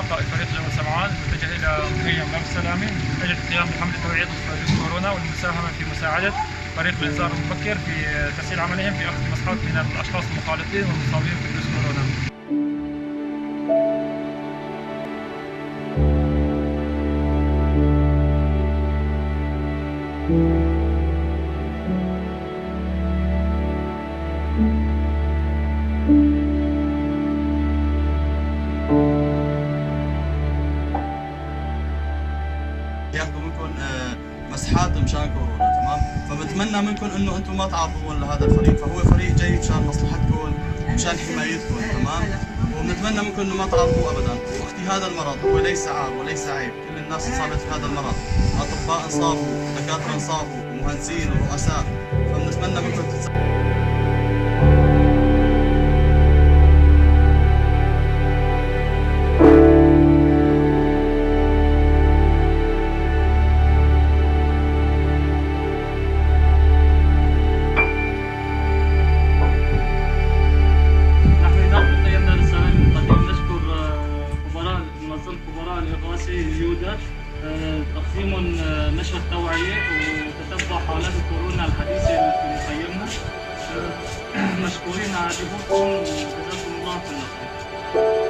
قائد فريق جبل سمعان متجه إلى مخيم باب السلامي من أجل القيام بحملة توعية فيروس كورونا والمساهمة في مساعدة فريق الإنذار المبكر في تسهيل عملهم في أخذ مسحات من الأشخاص المخالطين والمصابين بفيروس كورونا. ياخذوا منكم مسحات مشان كورونا، تمام؟ فبتمنى منكم انه انتم ما تعرضون لهذا الفريق، فهو فريق جاي مشان مصلحتكم مشان حمايتكم، تمام؟ وبنتمنى منكم انه ما تعرضوا ابدا. واختي هذا المرض هو ليس عار وليس عيب، كل الناس انصابت في هذا المرض، اطباء انصابوا، دكاتره انصابوا، مهندسين ورؤساء، فبنتمنى منكم خبراء الإغاثة اليودا تقديم نشر توعية وتتبع حالات الكورونا الحديثة في مخيمنا. مشكورين على جهودكم وجزاكم الله كل خير.